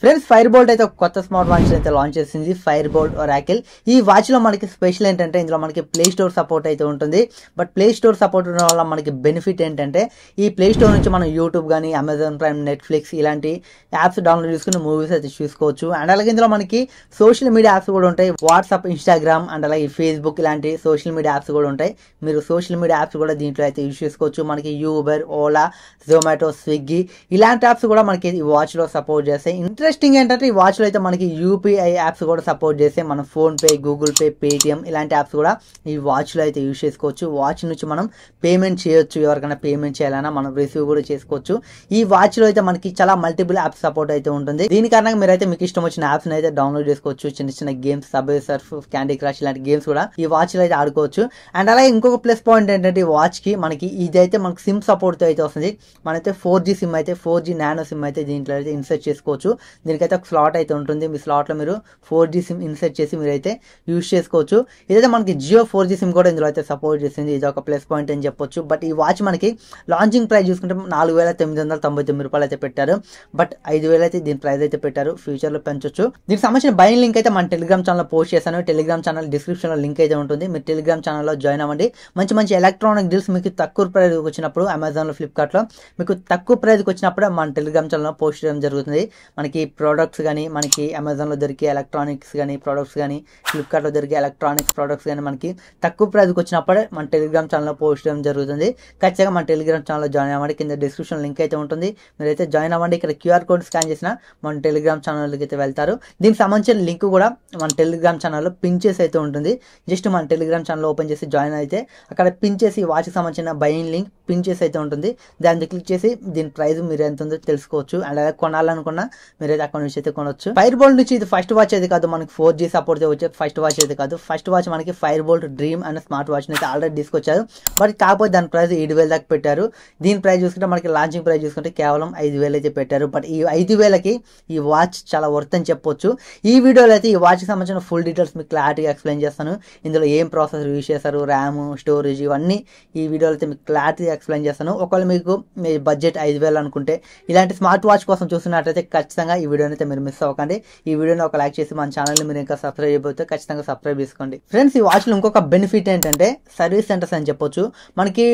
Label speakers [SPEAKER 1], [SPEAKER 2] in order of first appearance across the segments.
[SPEAKER 1] Friends fire bolt అయితే ఒక కొత్త స్మార్ట్ వాచ్ అయితే లాంచ్ చేసింది ఫైర్ బోల్ట్ ఒరాకిల్. ఈ వాచ్ లో మనకి స్పెషల్ ఏంటంటే ఇందులో మనకి ప్లే స్టోర్ సపోర్ట్ అయితే ఉంటుంది. బట్ ప్లే స్టోర్ సపోర్ట్ ఉండడం వల్ల మనకి బెనిఫిట్ ఏంటంటే ఈ ప్లే స్టోర్ నుంచి మనం యూట్యూబ్ కానీ అమెజాన్ ప్రైమ్, నెట్ఫ్లిక్స్ ఇలాంటి యాప్స్ డౌన్లోడ్ చేసుకుని మూవీస్ అయితే చూసుకోవచ్చు. అండ్ అలాగే ఇందులో మనకి సోషల్ మీడియా యాప్స్ కూడా ఉంటాయి. వాట్సాప్, ఇన్స్టాగ్రామ్ అండ్ అలాగే ఫేస్బుక్ ఇలాంటి సోషల్ మీడియా యాప్స్ కూడా ఉంటాయి. మీరు సోషల్ మీడియా యాప్స్ కూడా దీంట్లో అయితే యూజ్ చేసుకోవచ్చు. మనకి యూబర్, ఓలా, జొమాటో, స్విగ్గీ ఇలాంటి యాప్స్ కూడా మనకి ఈ వాచ్ లో సపోర్ట్ చేస్తాయి. ఇంట్రెస్టింగ్ ఏంటంటే ఈ వాచ్ లో అయితే మనకి యూపీఐ యాప్స్ కూడా సపోర్ట్ చేస్తే మనం phone pay, Google pay, Paytm ఇలాంటి యాప్స్ కూడా ఈ వాచ్ లో అయితే యూజ్ చేసుకోవచ్చు. వాచ్ నుంచి మనం పేమెంట్ చేయొచ్చు. ఎవరికైనా పేమెంట్ చేయాలన్నా మనం రిసీవ్ కూడా చేసుకోవచ్చు. ఈ వాచ్ లో అయితే మనకి చాలా మల్టిపుల్ యాప్స్ సపోర్ట్ అయితే ఉంటుంది. దీని కారణంగా మీరైతే మీకు ఇష్టం వచ్చిన యాప్స్ అయితే డౌన్లోడ్ చేసుకోవచ్చు. చిన్న చిన్న games, subway Surf, candy crush ఇలాంటి గేమ్స్ కూడా ఈ వాచ్ లో అయితే ఆడుకోవచ్చు. అండ్ అలాగే ఇంకొక ప్లస్ పాయింట్ ఏంటంటే ఈ వాచ్ కి మనకి ఇదైతే మనకి సిమ్ సపోర్ట్ అయితే వస్తుంది. మనైతే 4G సిమ్ అయితే 4G నానో సిమ్ అయితే దీంట్లో అయితే ఇన్సర్ట్ చేసుకోవచ్చు. దీనికైతే ఒక స్లాట్ అయితే ఉంటుంది. మీ స్లాట్ లో మీరు 4G సిమ్ ఇన్సర్ట్ చేసి మీరైతే యూజ్ చేసుకోవచ్చు. ఇదైతే మనకి జియో 4G సిమ్ కూడా ఇందులో అయితే సపోర్ట్ చేసింది. ఇది ఒక ప్లస్ పాయింట్ అని చెప్పొచ్చు. బట్ ఈ వాచ్ మనకి లాంచింగ్ ప్రైస్ చూసుకుంటే 4,999 రూపాయలు అయితే పెట్టారు. బట్ 5,000 అయితే దీని ప్రైస్ అయితే పెట్టారు. ఫ్యూచర్ లో పెంచొచ్చు. దీనికి సంబంధించిన బయింగ్ లింక్ అయితే మన టెలిగ్రామ్ ఛానల్ పోస్ట్ చేశాను. టెలిగ్రామ్ ఛానల్ డిస్క్రిప్షన్ లో లింక్ అయితే ఉంటుంది. మీరు టెలిగ్రామ్ ఛానల్లో జాయిన్ అవ్వండి. మంచి మంచి ఎలక్ట్రానిక్ డీల్స్ మీకు తక్కువ ప్రైస్ వచ్చినప్పుడు అమెజాన్ లో, ఫ్లిప్కార్ట్ లో మీకు తక్కువ ప్రైస్కి వచ్చినప్పుడు మన టెలిగ్రామ్ ఛానల్లో పోస్ట్ చేయడం జరుగుతుంది. మనకి ప్రోడక్ట్స్ కానీ, మనకి అమెజాన్ లో దొరికే ఎలక్ట్రానిక్స్ కానీ ప్రొడక్ట్స్ కానీ, ఫ్లిప్కార్ట్ లో దొరికే ఎలక్ట్రానిక్స్ ప్రొడక్ట్స్ కానీ మనకి తక్కువ ప్రైస్కి వచ్చినప్పుడే మన టెలిగ్రామ్ ఛానల్లో పోస్ట్ చేయడం జరుగుతుంది. ఖచ్చితంగా మన టెలిగ్రామ్ ఛానల్లో జాయిన్ అవ్వండి. కింద డిస్క్రిప్షన్ లింక్ అయితే ఉంటుంది. మీరైతే జాయిన్ అవ్వండి. ఇక్కడ QR కోడ్ స్కాన్ చేసిన మన టెలిగ్రామ్ ఛానల్కి అయితే వెళ్తారు. దీనికి సంబంధించిన లింక్ కూడా మన టెలిగ్రామ్ ఛానల్లో పిన్ చేసి అయితే ఉంటుంది. జస్ట్ మన టెలిగ్రామ్ ఛానల్ ఓపెన్ చేసి జాయిన్ అయితే అక్కడ పిన్ చేసి వాచ్కి సంబంధించిన బయింగ్ లింక్ పిన్ చేసి అయితే ఉంటుంది. దాన్ని క్లిక్ చేసి దీని ప్రైస్ మీరు ఎంత ఉందో తెలుసుకోవచ్చు. అండ్ అలాగే కొనాలనుకున్నా మీరైతే అక్కడ నుంచి అయితే కొనవచ్చు. ఫైర్ బోల్ట్ నుంచి ఇది ఫస్ట్ వాచ్ అయితే కాదు, మనకి 4G సపోర్ట్ వచ్చే ఫస్ట్ వాచ్ అయితే కాదు. ఫస్ట్ వాచ్ మనకి ఫైర్ బోల్ట్ డ్రీమ్ అనే స్మార్ట్ వాచ్ అయితే ఆల్రెడీ తీసుకొచ్చారు. బట్ కాకపోతే దాని ప్రైస్ 7,000 దాకా పెట్టారు. దీని ప్రైస్ చూసుకుంటే మనకి లాంచింగ్ ప్రైస్ చూసుకుంటే కేవలం 5,000 అయితే పెట్టారు. బట్ ఈ 5,000కి ఈ వాచ్ చాలా వర్త్ అని చెప్పొచ్చు. ఈ వీడియోలో అయితే ఈ వాచ్కి సంబంధించిన ఫుల్ డీటెయిల్స్ మీకు క్లారిటీగా ఎక్స్ప్లెయిన్ చేస్తాను. ఇందులో ఏం ప్రాసెసర్ యూజ్ చేస్తారు, ర్యామ్, స్టోరేజ్ ఇవన్నీ ఈ వీడియోలో అయితే మీకు క్లారిటీగా ఎక్స్ప్లెయిన్ చేస్తాను. ఒకవేళ మీకు మీ బడ్జెట్ 5,000 అనుకుంటే ఇలాంటి స్మార్ట్ వాచ్ కోసం చూస్తున్నట్లయితే ఖచ్చితంగా ఈ వీడియోని అయితే మీరు మిస్ అవ్వకండి. ఈ వీడియోని ఒక లైక్ చేసి మన ఛానల్ని మీరు ఇంకా సబ్స్క్రైబ్ చేయబోతే ఖచ్చితంగా సబ్స్క్రైబ్ చేసుకోండి. ఫ్రెండ్స్ ఈ వాచ్లో ఇంకొక బెనిఫిట్ ఏంటంటే సర్వీస్ సెంటర్స్ అని చెప్పొచ్చు. మనకి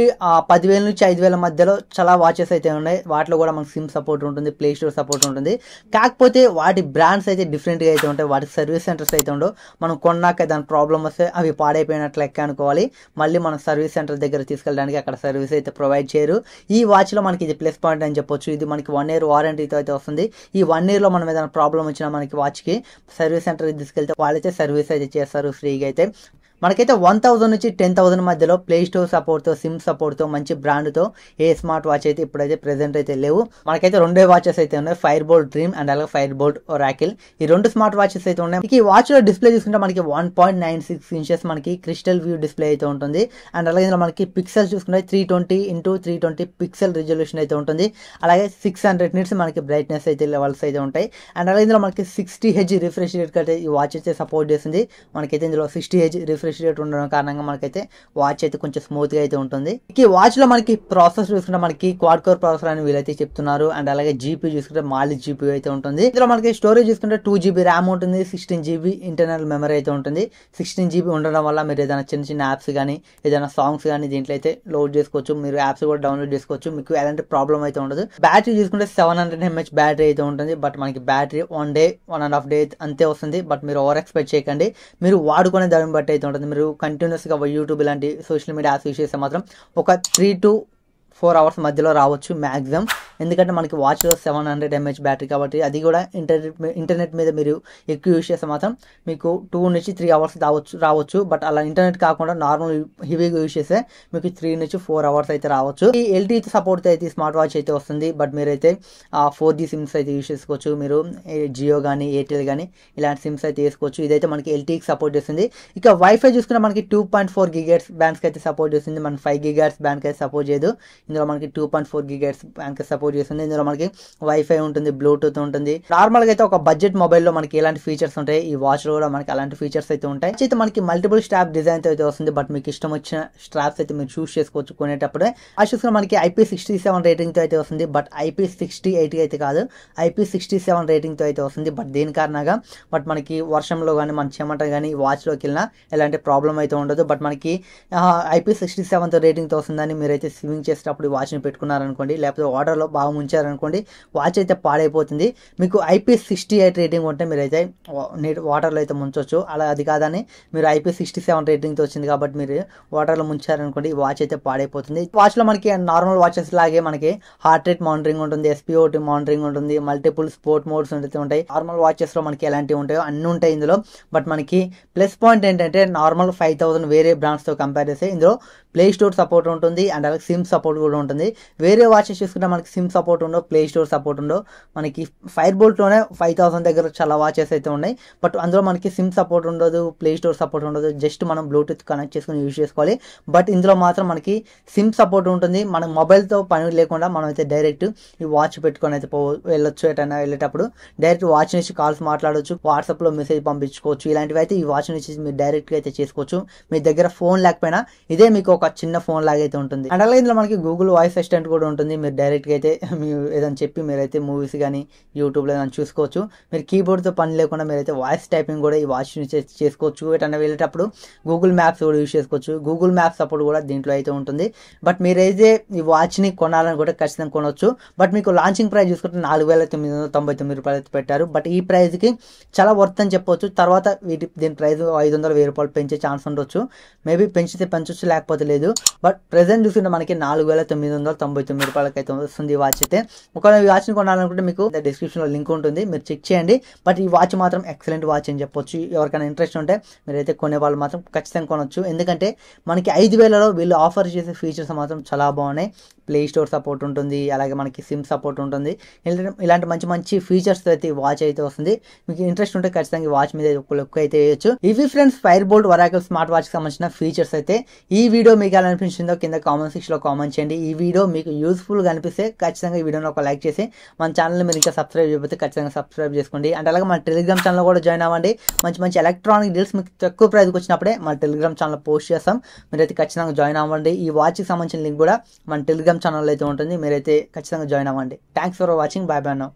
[SPEAKER 1] 10,000 నుంచి 5,000 మధ్యలో చాలా వాచెస్ అయితే ఉన్నాయి. వాటిలో కూడా మనకి సిమ్ సపోర్ట్ ఉంటుంది, ప్లే స్టోర్ సపోర్ట్ ఉంటుంది. కాకపోతే వాటి బ్రాండ్స్ అయితే డిఫరెంట్గా అయితే ఉంటాయి. వాటి సర్వీస్ సెంటర్స్ అయితే ఉండవు. మనం కొన్నాక దాని ప్రాబ్లం వస్తే అవి పాడైపోయినట్లు లెక్క అనుకోవాలి. మళ్ళీ మనం సర్వీస్ సెంటర్ దగ్గర తీసుకెళ్ళడానికి అక్కడ సర్వీస్ అయితే ప్రొవైడ్ చేయరు. ఈ వాచ్లో మనకి ఇది ప్లస్ పాయింట్ అని చెప్పొచ్చు. ఇది మనకి 1 year వారంటీతో అయితే వస్తుంది. ఈ 1 year లో మనం ఏదైనా ప్రాబ్లం వచ్చినా మనకి వాచ్కి సర్వీస్ సెంటర్కి తీసుకెళ్తే వాళ్ళైతే సర్వీస్ అయితే చేస్తారు ఫ్రీగా అయితే. మనకైతే 1,000 నుంచి 10,000 మధ్యలో ప్లే స్టోర్ సపోర్ట్తో, సిమ్ సపోర్ట్తో, మంచి బ్రాండ్తో ఏ స్మార్ట్ వాచ్ అయితే ఇప్పుడైతే ప్రెసెంట్ అయితే లేవు. మనకైతే 2 వాచెస్ అయితే ఉన్నాయి, ఫైర్ బోల్ట్ డ్రీమ్ అండ్ అలాగే ఫైర్ బోల్ట్ ఒరాకిల్. ఈ 2 స్మార్ట్ వాచెస్ అయితే ఉన్నాయి. ఈ వాచ్ లో డిస్ప్లే చూసుకుంటే మనకి 1.96 ఇంచెస్ మనకి క్రిస్టల్ వ్యూ డిస్ప్లే అయితే ఉంటుంది. అండ్ అలాగే ఇందులో మనకి పిక్సెల్స్ చూసుకుంటే 320x320 పిక్సెల్ రిజల్యూషన్ అయితే ఉంటుంది. అలాగే 600 నిట్స్ మనకి బ్రైట్నెస్ అయితే లెవెల్స్ అయితే ఉంటాయి. అండ్ అలాగే ఇందులో మనకి 60Hz రిఫ్రెష్ రేట్ అయితే ఈ వాచ్ అయితే సపోర్ట్ చేస్తుంది. మనకైతే ఇందులో 60Hz రిఫ్రెష్ రేట్ ఉండడం కారణంగా మనకైతే వాచ్ అయితే కొంచెం స్మూత్ గా అయితే ఉంటుంది. ఈ వాచ్ లో మనకి ప్రాసెసర్ చూసుకుంటే మనకి క్వాడ్ కోర్ ప్రాసెసర్ అని వీళ్ళైతే చెప్తున్నారు. అండ్ అలాగే జీపీ చూసుకుంటే మాలిక్ జీపీ అయితే ఉంటుంది. ఇందులో మనకి స్టోరేజ్ చూసుకుంటే 2GB ర్యామ్ ఉంటుంది, 16GB ఇంటర్నల్ మెమరీ అయితే ఉంటుంది. 16GB ఉండడం వల్ల మీరు ఏదైనా చిన్న చిన్న యాప్స్ కానీ ఏదైనా సాంగ్స్ కానీ దీంట్లో అయితే లోడ్ చేసుకోవచ్చు. మీరు యాప్స్ కూడా డౌన్లోడ్ చేసుకోవచ్చు. మీకు ఎలాంటి ప్రాబ్లం అయితే ఉండదు. బ్యాటరీ చూసుకుంటే 700 mAh బ్యాటరీ అయితే ఉంటుంది. బట్ మనకి బ్యాటరీ 1 day 1.5 day అంతే వస్తుంది. బట్ మీరు ఓవర్ ఎక్స్పెక్ట్ చేయకండి. మీరు వాడుకునే దాన్ని బట్టి అయితే ఉంటుంది. మీరు కంటిన్యూస్గా యూట్యూబ్ ఇలాంటి సోషల్ మీడియా యాప్స్ యూజ్ చేస్తే మాత్రం ఒక 3 to 4 hours మధ్యలో రావచ్చు మ్యాక్సిమం. ఎందుకంటే మనకి వాచ్లో 700 mAh బ్యాటరీ కాబట్టి అది కూడా ఇంటర్నెట్ మీద మీరు ఎక్కువ యూజ్ చేస్తే మాత్రం మీకు 2 నుంచి 3 hours రావచ్చు. బట్ అలా ఇంటర్నెట్ కాకుండా నార్మల్ హెవీగా యూజ్ చేస్తే మీకు 3 నుంచి 4 hours అయితే రావచ్చు. ఈ LTE సపోర్ట్ అయితే స్మార్ట్ వాచ్ అయితే వస్తుంది. బట్ మీరైతే 4G సిమ్స్ అయితే యూజ్ చేసుకోవచ్చు. మీరు జియో కానీ ఎయిర్టెల్ కానీ ఇలాంటి సిమ్స్ అయితే వేసుకోవచ్చు. ఇదైతే మనకి LTEకి సపోర్ట్ చేస్తుంది. ఇక వైఫై చూసుకుంటే మనకి 2.4 GHz బ్యాండ్స్కి అయితే సపోర్ట్ చేస్తుంది. మన 5 GHz బ్యాండ్కి అయితే సపోర్ట్ చేయదు. ఇందులో మనకి 2.4 GHz బ్యాంక్ సపోర్ట్ చేస్తుంది. ఇందులో మనకి వైఫై ఉంటుంది, బ్లూటూత్ ఉంటుంది. నార్మల్గా అయితే ఒక బడ్జెట్ మొబైల్లో మనకి ఎలాంటి ఫీచర్స్ ఉంటాయి, ఈ వాచ్ లో కూడా మనకి అలాంటి ఫీచర్స్ అయితే ఉంటాయి. అయితే మనకి మల్టిపుల్ స్ట్రాప్ డిజైన్ అయితే వస్తుంది. బట్ మీకు ఇష్టం వచ్చిన స్ట్రాప్స్ అయితే మీరు చూస్ చేసుకోవచ్చు కొనేటప్పుడే. వాచెస్ లో మనకి IP67 రేటింగ్ తో అయితే వస్తుంది. బట్ IP68 అయితే కాదు, IP67 రేటింగ్ తో అయితే వస్తుంది. బట్ దేని కారణంగా బట్ మనకి వర్షంలో కానీ మన చెమట కానీ వాచ్ లోకి వెళ్ళినా ఎలాంటి ప్రాబ్లం అయితే ఉండదు. బట్ మనకి IP67 తో రేటింగ్ తో వస్తుందని మీరైతే స్విమ్మింగ్ చేసేటప్పుడు వాచ్ ని పెట్టుకున్నారనుకోండి, లేకపోతే వాటర్ లో బాగా ముంచారనుకోండి, వాచ్ అయితే పాడైపోతుంది. మీకు IP68 రేటింగ్ ఉంటే మీరైతే వాటర్లో అయితే ముంచవచ్చు. అలా అది కాదని మీరు IP67 రేటింగ్ తో వచ్చింది కాబట్టి మీరు వాటర్లో ముంచారనుకోండి, వాచ్ అయితే పాడైపోతుంది. వాచ్ లో మనకి నార్మల్ వాచెస్ లాగే మనకి హార్ట్ రేట్ మానిటరింగ్ ఉంటుంది, SpO2 మానిటరింగ్ ఉంటుంది, మల్టిపుల్ స్పోర్ట్ మోడ్స్ ఉంటాయి. నార్మల్ వాచెస్ లో మనకి ఎలాంటివి ఉంటాయో అన్ని ఉంటాయి ఇందులో. బట్ మనకి ప్లస్ పాయింట్ ఏంటంటే నార్మల్ 5000 వేరే బ్రాండ్స్ తో కంపేర్ చేస్తే ఇందులో ప్లే స్టోర్ సపోర్ట్ ఉంటుంది అండ్ అలాగే సిమ్ సపోర్ట్ కూడా ఉంటుంది. వేరే వాచెస్ చూసుకుంటే మనకి సిమ్ సపోర్ట్ ఉండవు, ప్లే స్టోర్ సపోర్ట్ ఉండవు. మనకి ఫైర్ బోల్ట్ లోనే 5000 దగ్గర చాలా వాచెస్ అయితే ఉన్నాయి. బట్ అందులో మనకి సిమ్ సపోర్ట్ ఉండదు, ప్లే స్టోర్ సపోర్ట్ ఉండదు. జస్ట్ మనం బ్లూటూత్ కనెక్ట్ చేసుకుని యూజ్ చేసుకోవాలి. బట్ ఇందులో మాత్రం మనకి సిమ్ సపోర్ట్ ఉంటుంది. మన మొబైల్తో పని లేకుండా మనం అయితే డైరెక్ట్ ఈ వాచ్ పెట్టుకొని అయితే వెళ్ళొచ్చు. ఎటైనా వెళ్ళేటప్పుడు డైరెక్ట్ వాచ్ నుంచి కాల్స్ మాట్లాడవచ్చు, వాట్సాప్లో మెసేజ్ పంపించుకోవచ్చు. ఇలాంటివి అయితే ఈ వాచ్ నుంచి మీరు డైరెక్ట్గా అయితే చేసుకోవచ్చు. మీ దగ్గర ఫోన్ లేకపోయినా ఇదే మీకు ఒక చిన్న ఫోన్ లాగా అయితే ఉంటుంది. అండ్ అలాగే ఇందులో మనకి గూగుల్ వాయిస్ అసిస్టెంట్ కూడా ఉంటుంది. మీరు డైరెక్ట్గా అయితే మీరు ఏదైనా చెప్పి మీరైతే మూవీస్ కానీ యూట్యూబ్లో ఏదైనా చూసుకోవచ్చు. మీరు కీబోర్డ్తో పని లేకుండా మీరైతే వాయిస్ టైపింగ్ కూడా ఈ వాచ్ నుంచి చేసుకోవచ్చు. ఎటైనా వెళ్ళేటప్పుడు గూగుల్ మ్యాప్స్ కూడా యూజ్ చేసుకోవచ్చు. గూగుల్ మ్యాప్స్ సపోర్ట్ కూడా దీంట్లో అయితే ఉంటుంది. బట్ మీరైతే ఈ వాచ్ని కొనాలని కూడా ఖచ్చితంగా కొనవచ్చు. బట్ మీకు లాంచింగ్ ప్రైస్ చూసుకుంటే 4999 రూపాయలు అయితే పెట్టారు. బట్ ఈ ప్రైస్కి చాలా వర్త్ అని చెప్పొచ్చు. తర్వాత దీని ప్రైస్ 500-1000 రూపాయలు పెంచే ఛాన్స్ ఉండొచ్చు. మేబీ పెంచితే పెంచొచ్చు, లేకపోతే లేదు. బట్ ప్రెసెంట్ చూసుకుంటే మనకి 4999 రూపాయలకి అయితే వస్తుంది ఈ వాచ్ అయితే. ఒకవేళ ఈ వాచ్ని కొనాలనుకుంటే మీకు డిస్క్రిప్షన్లో లింక్ ఉంటుంది, మీరు చెక్ చేయండి. బట్ ఈ వాచ్ మాత్రం ఎక్సలెంట్ వాచ్ అని చెప్పొచ్చు. ఎవరికైనా ఇంట్రెస్ట్ ఉంటే మీరైతే కొనే వాళ్ళు మాత్రం ఖచ్చితంగా కొనొచ్చు. ఎందుకంటే మనకి 5000లో వీళ్ళు ఆఫర్ చేసే ఫీచర్స్ మాత్రం చాలా బాగున్నాయి. ప్లే స్టోర్ సపోర్ట్ ఉంటుంది, అలాగే మనకి సిమ్ సపోర్ట్ ఉంటుంది. ఇలాంటి మంచి మంచి ఫీచర్స్ అయితే ఈ వాచ్ అయితే వస్తుంది. మీకు ఇంట్రెస్ట్ ఉంటే ఖచ్చితంగా ఈ వాచ్ మీద ఒక లుక్ అయితే వేయచ్చు. ఇవి friends fire bolt Oracle smart watch కి సంబంధించిన ఫీచర్స్ అయితే. ఈ వీడియో మీకు ఎలా అనిపించిందో కింద కామెంట్ సెక్షన్ లో కామెంట్ చేయండి. ఈ వీడియో మీకు యూస్ఫుల్ గా అనిపిస్తే ఖచ్చితంగా ఈ వీడియోని ఒక లైక్ చేసి మన ఛానల్ మీరు ఇంకా సబ్స్క్రైబ్ చేయకపోతే ఖచ్చితంగా సబ్స్క్రైబ్ చేసుకోండి. అండ్ అలాగే మన టెలిగ్రామ్ ఛానల్ కూడా జాయిన్ అవ్వండి. మంచి మంచి ఎలక్ట్రానిక్ డీల్స్ మీకు తక్కువ ప్రైస్కి వచ్చినప్పుడే మన టెలిగ్రామ్ ఛానల్ పోస్ట్ చేస్తాం. మీరైతే ఖచ్చితంగా జాయిన్ అవ్వండి. ఈ వాచ్కి సంబంధించిన లింక్ కూడా మన టెలిగ్రామ్ ఛానల్ అయితే ఉంటుంది. మీరైతే ఖచ్చితంగా జాయిన్ అవ్వండి. Thanks for watching. By by now.